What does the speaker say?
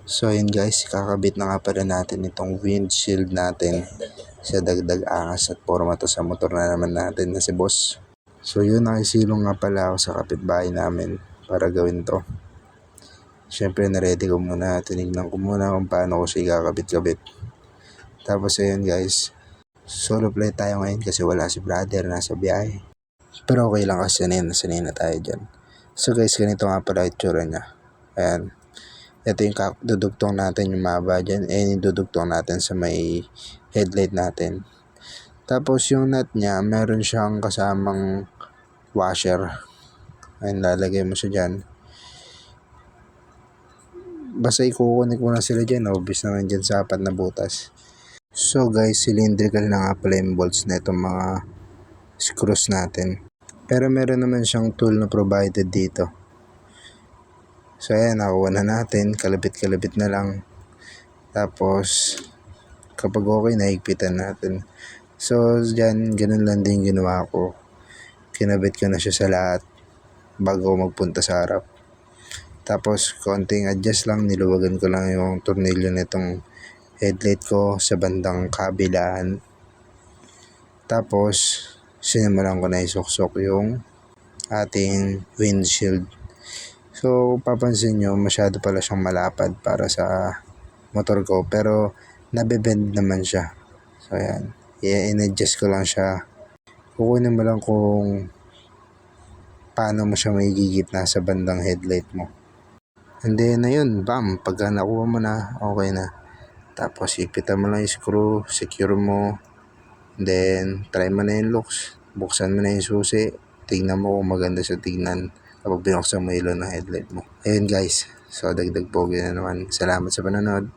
So ayun guys, kakabit na nga pala natin itong windshield natin sa dagdag angas at forma to sa motor na naman natin na si boss. So yun, nakisilong nga pala ako sa kapitbahay namin para gawin to. Siyempre naready ko muna, tinignan ko muna kung paano ko siya kakabit-kabit. Tapos ayun guys, solo play tayo ngayon kasi wala si brother, nasa biyahe. Pero okay lang kasi sanay na tayo dyan. So guys, ganito nga pala itsura niya. Ayan. Ito yung dudugtong natin, yung maba dyan. Yung dudugtong natin sa may headlight natin. Tapos yung nut niya, meron siyang kasamang washer. Ayun, lalagay mo siya dyan. Basta ikukunik mo na sila dyan. Obvious naman dyan sa apat na butas. So guys, cylindrical na nga pala yung bolts na itong mga screws natin. Pero meron naman siyang tool na provided dito. So ayan, nakuha na natin, kalabit-kalabit na lang. Tapos kapag okay, nahigpitan natin. So dyan, ganun lang din ginawa ko. Kinabit ko na siya sa lahat bago magpunta sa harap. Tapos konting adjust lang, niluwagan ko lang yung tornilyo nitong headlight ko sa bandang kabilaan. Tapos sinimulan ko na isuksok yung ating windshield. So papansin nyo, masyado pala siyang malapad para sa motor ko, pero nabebend naman siya. So ayan, i-adjust ko lang siya. Kukunin mo lang kung paano mo siya maigigitna sa bandang headlight mo. And then ayun, bam, pagka nakuha mo na, okay na. Tapos ipitan mo lang yung screw, secure mo. Then try mo na yung locks, buksan mo na yung susi, tignan mo kung maganda sa tignan kapag binuksan mo ilaw ng headlight mo. Ayun guys, so dagdag pogi na naman. Salamat sa panonood.